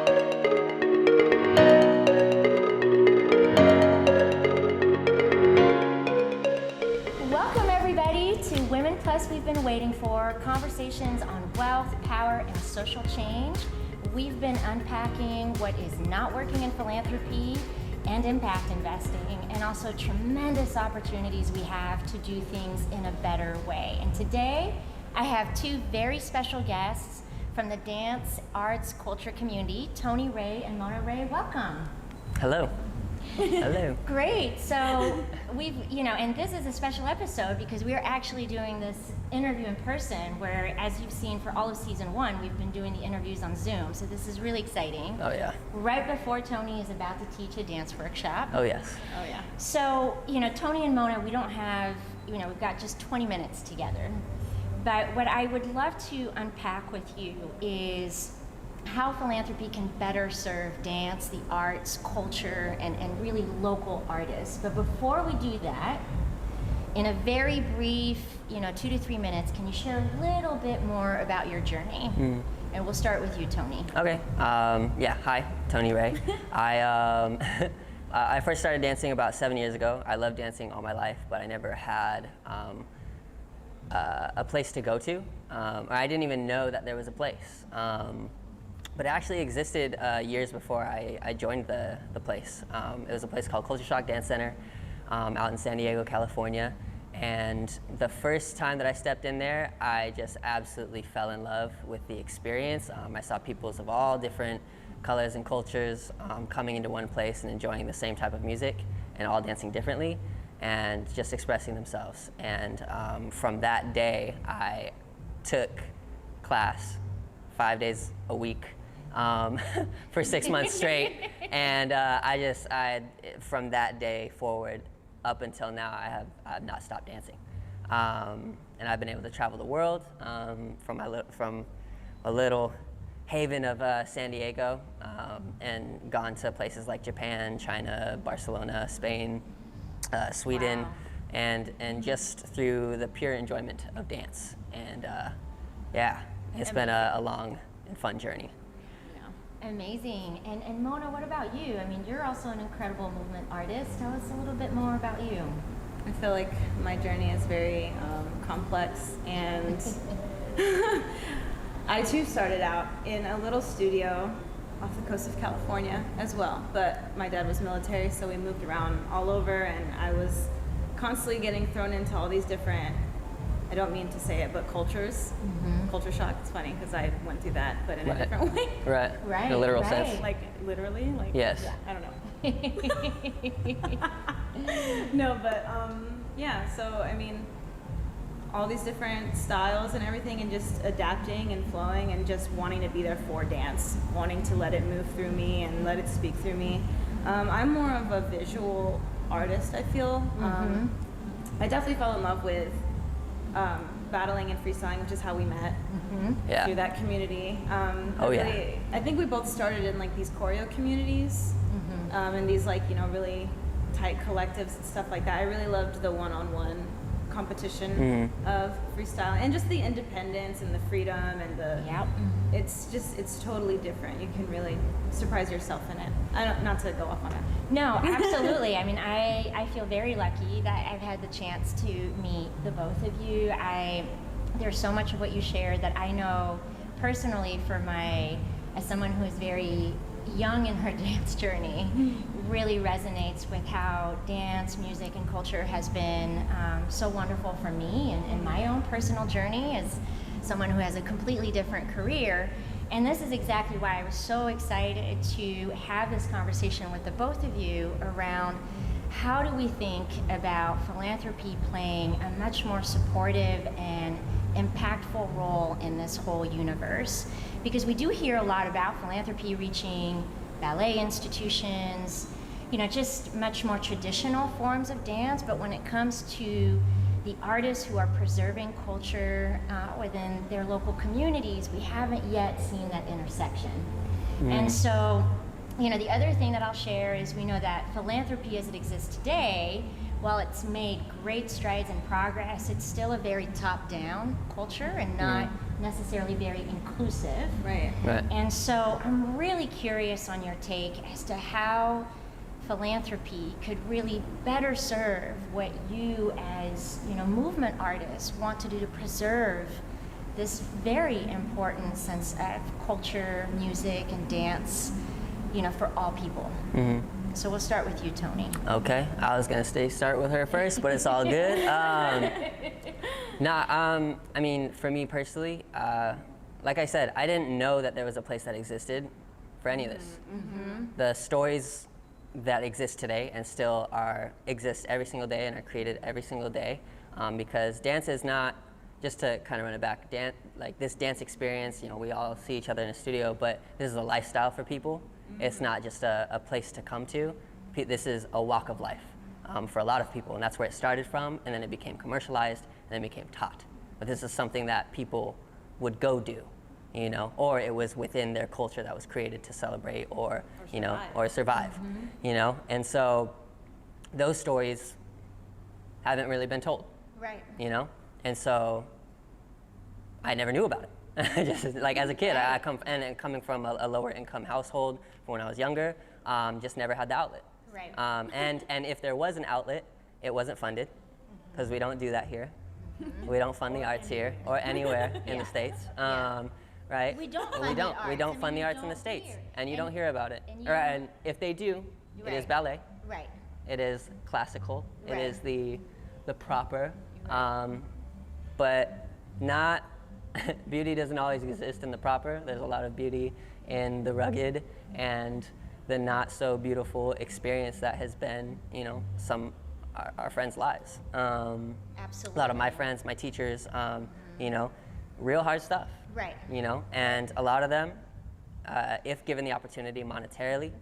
Welcome everybody to Women Plus We've Been Waiting For, conversations on wealth, power, and social change. We've been unpacking what is not working in philanthropy and impact investing, and also tremendous opportunities we have to do things in a better way. And today, I have two very special guests from the dance, arts, culture community, Tony Ray and Mona Ray. Welcome. Hello. Hello. Great. So we've, and this is a special episode because we are actually doing this interview in person where, as you've seen for all of season 1, we've been doing the interviews on Zoom. So this is really exciting. Oh, yeah. Right before Tony is about to teach a dance workshop. Oh, yes. Oh, yeah. So, Tony and Mona, we don't have, we've got just 20 minutes together. But what I would love to unpack with you is how philanthropy can better serve dance, the arts, culture, and really local artists. But before we do that, in a very brief, 2 to 3 minutes, can you share a little bit more about your journey? And we'll start with you, Tony. Okay. Hi, Tony Ray. I first started dancing about 7 years ago. I loved dancing all my life, but I never had a place to go to. Or I didn't even know that there was a place. But it actually existed years before I joined the place. It was a place called Culture Shock Dance Center out in San Diego, California. And the first time that I stepped in there, I just absolutely fell in love with the experience. I saw peoples of all different colors and cultures coming into one place and enjoying the same type of music and all dancing differently and just expressing themselves. And from that day, I took class 5 days a week for 6 months straight, and from that day forward up until now, I have not stopped dancing, and I've been able to travel the world from a little haven of San Diego, and gone to places like Japan, China, Barcelona, Spain, Sweden. Wow. and just through the pure enjoyment of dance, and it's been a long and fun journey. Amazing. And Mona, what about you? I mean, you're also an incredible movement artist. Tell us a little bit more about you. I feel like my journey is very complex, and I too started out in a little studio off the coast of California as well, but my dad was military, so we moved around all over, and I was constantly getting thrown into all these different, I don't mean to say it, but cultures. Culture shock. It's funny because I went through that, but in a different way. Right. In a literal sense. Like literally. Like yes. I don't know. No, but So I mean, all these different styles and everything, and just adapting and flowing, and just wanting to be there for dance, wanting to let it move through me and let it speak through me. I'm more of a visual artist, I feel. I definitely fell in love with battling and freestyling, which is how we met through that community. I think we both started in like these choreo communities, and these really tight collectives and stuff like that. I really loved the one-on-one competition of freestyle, and just the independence and the freedom and the it's totally different. You can really surprise yourself in it. Not to go off on it. No, absolutely. I mean, I feel very lucky that I've had the chance to meet the both of you. There's so much of what you shared that I know personally as someone who is very young in her dance journey, really resonates with how dance, music, and culture has been so wonderful for me and in my own personal journey as someone who has a completely different career. And this is exactly why I was so excited to have this conversation with the both of you around how do we think about philanthropy playing a much more supportive and impactful role in this whole universe. Because we do hear a lot about philanthropy reaching ballet institutions, just much more traditional forms of dance, but when it comes to the artists who are preserving culture within their local communities, we haven't yet seen that intersection. And so, the other thing that I'll share is we know that philanthropy as it exists today, while it's made great strides and progress, it's still a very top-down culture and not necessarily very inclusive. Right. Right. And so I'm really curious on your take as to how philanthropy could really better serve what you as, you know, movement artists want to do to preserve this very important sense of culture, music, and dance, you know, for all people. So we'll start with you, Tony. Okay, I was gonna start with her first, but it's all good. I mean, for me personally, like I said, I didn't know that there was a place that existed for any of this. The stories that exist today and still exist every single day and are created every single day, because dance is not, just to kind of run it back, like this dance experience, you know, we all see each other in a studio, but this is a lifestyle for people. It's not just a place to come to. This is a walk of life for a lot of people, and that's where it started from, and then it became commercialized, and then became taught. But this is something that people would go do, you know, or it was within their culture that was created to celebrate or you know, or survive, you know? And so those stories haven't really been told, Right. you know? And so I never knew about it. Just like as a kid, coming from a lower income household from when I was younger, just never had the outlet. Right. And if there was an outlet, it wasn't funded, because we don't do that here. We don't fund the arts here or anywhere in the States. Right? We don't fund we the don't. arts. We don't I fund mean, the you arts in the don't States, hear. and you don't hear about it. and you And if they do, it is Right. ballet. Right. It is classical. Right. It is the proper. But not beauty doesn't always exist in the proper. There's a lot of beauty in the rugged and the not so beautiful experience that has been, you know, our friends' lives. Absolutely. A lot of my friends, my teachers, you know, real hard stuff. Right. You know, and a lot of them, if given the opportunity monetarily,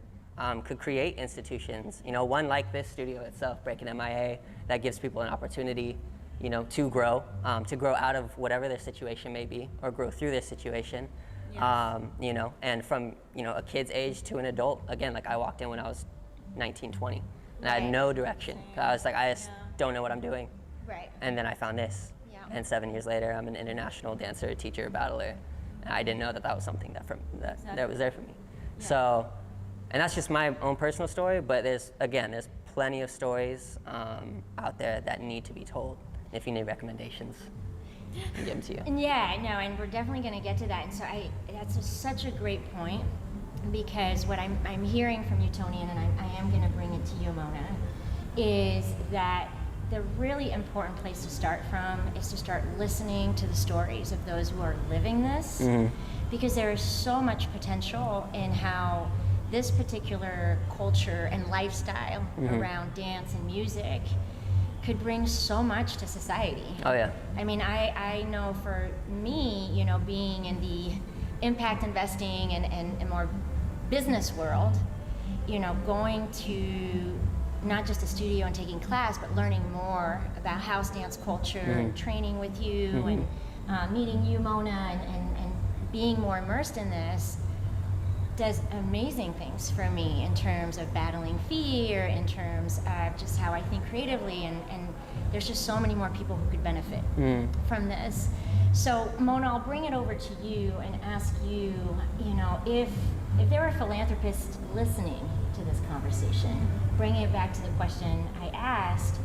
could create institutions. You know, one like this studio itself, BreakinMIA, that gives people an opportunity, you know, to grow out of whatever their situation may be, or grow through their situation. Yes. You know, and from, you know, a kid's age to an adult. Again, like I walked in when I was 19, 20, and I had Right. no direction. I was like, I just don't know what I'm doing. Right. And then I found this. Yeah. And 7 years later, I'm an international dancer, teacher, battler. And I didn't know that was something that was there for me. Yeah. So, and that's just my own personal story, but there's plenty of stories out there that need to be told. If you need recommendations, I'll give them to you. And yeah, no, and we're definitely going to get to that. And so that's such a great point, because what I'm hearing from you, Tony, and I am going to bring it to you, Mona, is that the really important place to start from is to start listening to the stories of those who are living this, because there is so much potential in how this particular culture and lifestyle around dance and music could bring so much to society. Oh yeah. I mean, I know for me, you know, being in the impact investing and more business world, you know, going to not just a studio and taking class, but learning more about house dance culture and training with you and meeting you, Mona, and being more immersed in this does amazing things for me in terms of battling fear, in terms of just how I think creatively, and there's just so many more people who could benefit from this. So Mona, I'll bring it over to you and ask you, you know, if there were philanthropists listening to this conversation, bringing it back to the question I asked,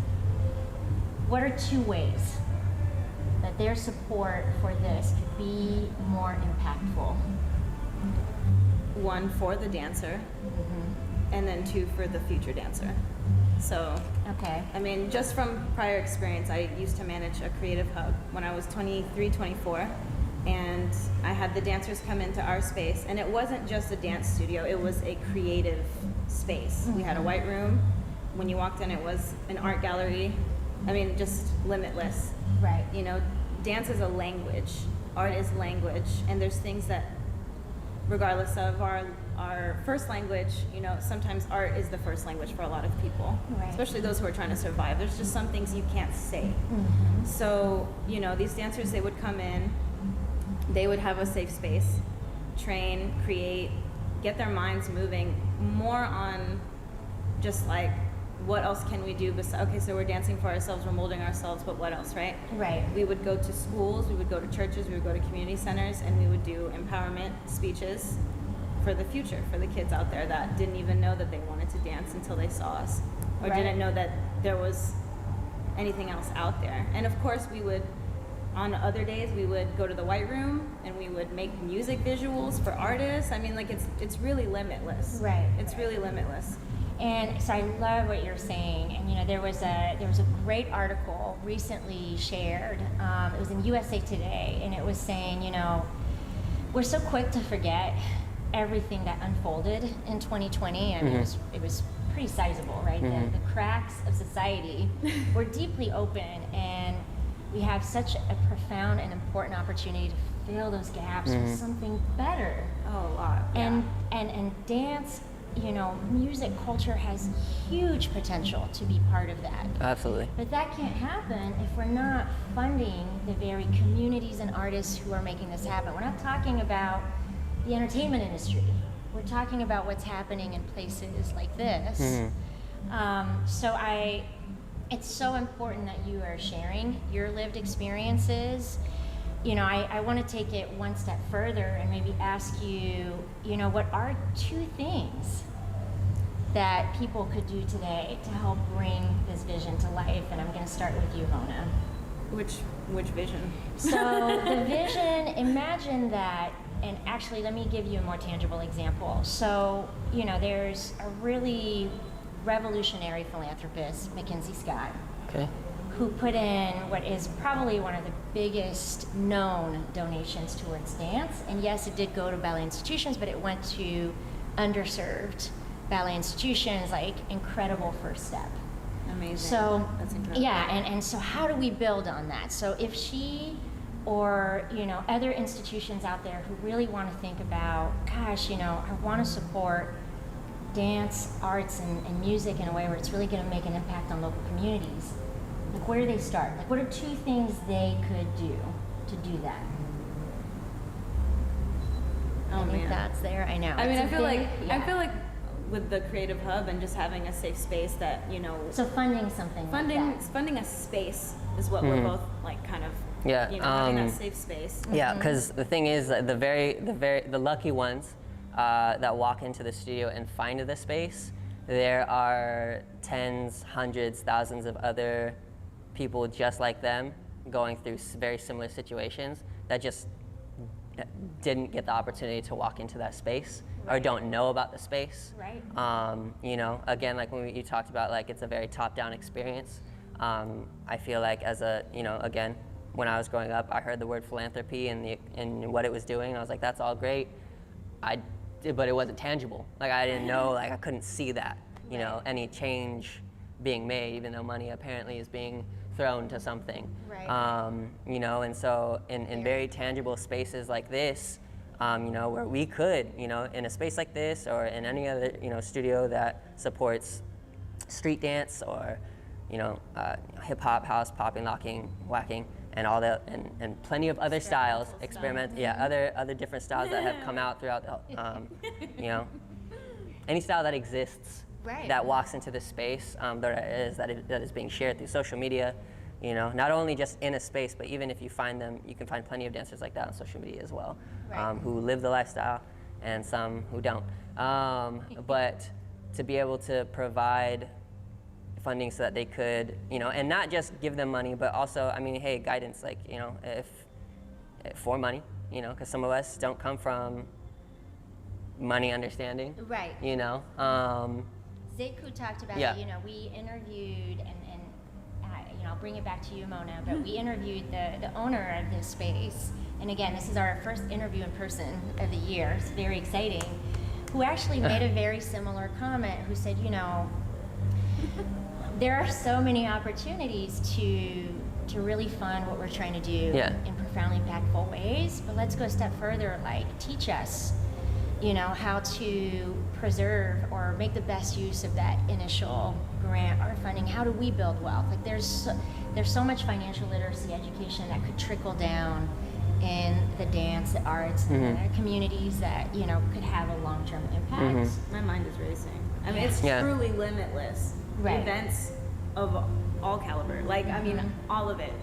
what are 2 ways that their support for this could be more impactful? 1 for the dancer, and then 2 for the future dancer. So, Okay. I mean, just from prior experience, I used to manage a creative hub when I was 23, 24, and I had the dancers come into our space, and it wasn't just a dance studio, it was a creative space. We had a white room. When you walked in, it was an art gallery. I mean, just limitless. Right. You know, dance is a language, art is language, and there's things that, regardless of our first language, you know, sometimes art is the first language for a lot of people, Right. especially those who are trying to survive. There's just some things you can't say. So, you know, these dancers, they would come in, they would have a safe space, train, create, get their minds moving more on just like what else can we do besides, okay, so we're dancing for ourselves, we're molding ourselves, but what else, right? Right. We would go to schools, we would go to churches, we would go to community centers, and we would do empowerment speeches for the future, for the kids out there that didn't even know that they wanted to dance until they saw us, or Right. didn't know that there was anything else out there. And of course we would, on other days, we would go to the white room and we would make music visuals for artists. I mean, like, it's really limitless. Right. It's really limitless. And so I love what you're saying. And you know, there was a great article recently shared. It was in USA Today, and it was saying, you know, we're so quick to forget everything that unfolded in 2020. I mean, it was pretty sizable, right? The cracks of society were deeply open, and we have such a profound and important opportunity to fill those gaps with something better. Oh, a lot. And dance, you know, music culture has huge potential to be part of that. Absolutely. But that can't happen if we're not funding the very communities and artists who are making this happen. We're not talking about the entertainment industry. We're talking about what's happening in places like this. It's so important that you are sharing your lived experiences. You know, I want to take it one step further and maybe ask you, you know, what are 2 things that people could do today to help bring this vision to life? And I'm going to start with you, Mona. Which vision? So the vision, imagine that, and actually let me give you a more tangible example. So, you know, there's a really revolutionary philanthropist, Mackenzie Scott, Okay. who put in what is probably one of the biggest known donations towards dance. And yes, it did go to ballet institutions, but it went to underserved ballet institutions, like incredible first step. Amazing. So, that's incredible. yeah, and so how do we build on that? So if she or, you know, other institutions out there who really want to think about, gosh, you know, I want to support dance, arts, and music in a way where it's really going to make an impact on local communities, like where do they start? Like what are 2 things they could do to do that? Oh, Any man. thoughts there? I know. I mean, It's I a feel big- like yeah. I feel like with the Creative Hub and just having a safe space that, you know, So funding something like that. funding a space is what we're both like kind of, Yeah, you know, having that safe space. Yeah, because the thing is, that the lucky ones that walk into the studio and find the space, there are tens, hundreds, thousands of other people just like them going through very similar situations that just didn't get the opportunity to walk into that space or don't know about the space. Right. You know, again, like when you talked about, like it's a very top-down experience. I feel like as a, you know, again, when I was growing up, I heard the word philanthropy and what it was doing. And I was like, that's all great. But it wasn't tangible. Like I didn't know, like I couldn't see that, you know, any change being made, even though money apparently is being thrown to something. Right. You know, and so in very tangible spaces like this, you know, where we could, you know, in a space like this or in any other, you know, studio that supports street dance or, you know, hip hop, house, popping, locking, whacking, and all that, and plenty of other styles, other different styles that have come out throughout the, you know, any style that exists Right. that walks into this space that is being shared through social media, you know, not only just in a space, but even if you find them, you can find plenty of dancers like that on social media as well, Right. who live the lifestyle and some who don't. But to be able to provide funding so that they could, you know, and not just give them money, but also, I mean, hey, guidance, like, you know, for money, you know, because some of us don't come from money understanding, Right. you know. Zeku talked about Yeah. it. You know, we interviewed, and you know, I'll bring it back to you, Mona, but we interviewed the owner of this space. And again, this is our first interview in person of the year. It's very exciting. Who actually made a very similar comment, who said, you know, there are so many opportunities to really fund what we're trying to do in profoundly impactful ways, but let's go a step further, like teach us, you know, how to preserve or make the best use of that initial grant or funding. How do we build wealth? Like there's so much financial literacy education that could trickle down in the dance, the arts, and the communities that, you know, could have a long-term impact. My mind is racing. I mean, it's truly limitless. Right. events of all caliber. Like, I mean, all of it.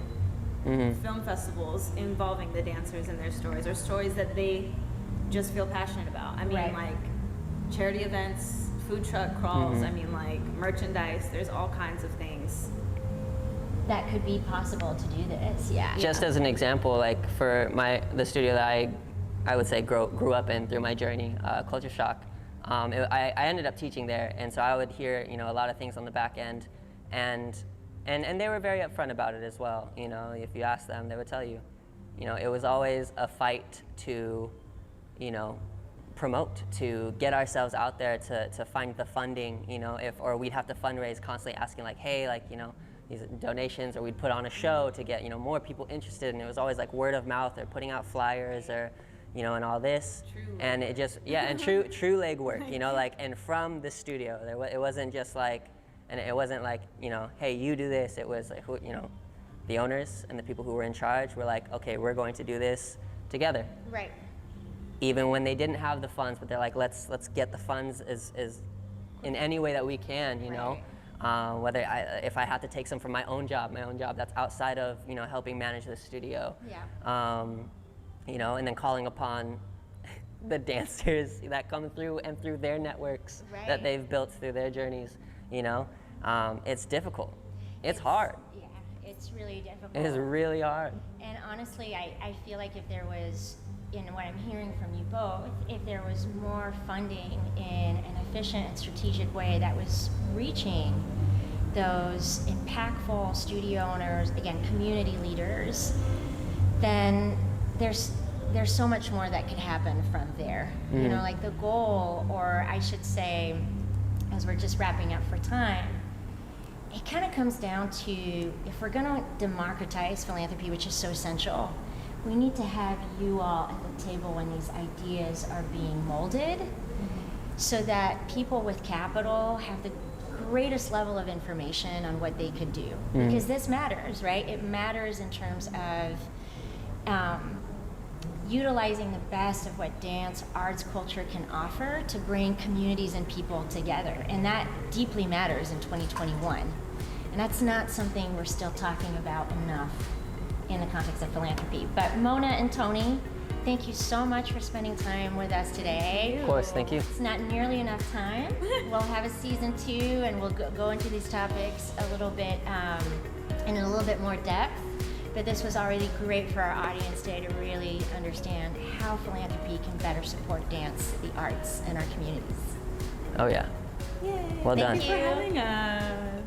Film festivals involving the dancers and their stories, or stories that they just feel passionate about. I mean, Right. like charity events, food truck crawls, I mean, like merchandise, there's all kinds of things. That could be possible to do this, yeah. Just as an example, like for the studio that I would say grew up in through my journey, Culture Shock, I ended up teaching there, and so I would hear, you know, a lot of things on the back end, and they were very upfront about it as well. You know, if you ask them, they would tell you, you know, it was always a fight to, you know, promote, to get ourselves out there, to find the funding, you know, or we'd have to fundraise, constantly asking like, hey, like, you know, these donations, or we'd put on a show to get, you know, more people interested, and it was always like word of mouth, or putting out flyers, or, you know, and all this. True. And it just, yeah, and true legwork, you know, like, and from the studio, it wasn't just like, and it wasn't like, you know, hey, you do this. It was like, you know, the owners and the people who were in charge were like, okay, we're going to do this together. Right. Even when they didn't have the funds, but they're like, let's get the funds as in any way that we can, you know. Whether if I had to take some from my own job that's outside of, you know, helping manage the studio. Yeah. You know, and then calling upon the dancers that come through and through their networks that they've built through their journeys, you know. It's difficult. It's hard. Yeah, it's really difficult. It is really hard. And honestly, I feel like if there was, in what I'm hearing from you both, if there was more funding in an efficient and strategic way that was reaching those impactful studio owners, again, community leaders, then there's so much more that could happen from there. You know, like the goal, or I should say, as we're just wrapping up for time, it kind of comes down to, if we're going to democratize philanthropy, which is so essential, we need to have you all at the table when these ideas are being molded, so that people with capital have the greatest level of information on what they could do. Because this matters, right? It matters in terms of utilizing the best of what dance, arts, culture can offer to bring communities and people together. And that deeply matters in 2021. And that's not something we're still talking about enough in the context of philanthropy. But Mona and Tony, thank you so much for spending time with us today. Of course, thank you. It's not nearly enough time. We'll have a season 2, and we'll go into these topics a little bit in a little bit more depth. But this was already great for our audience today to really understand how philanthropy can better support dance, the arts, and our communities. Oh yeah. Yay. Well done. Thank Thank you for having us.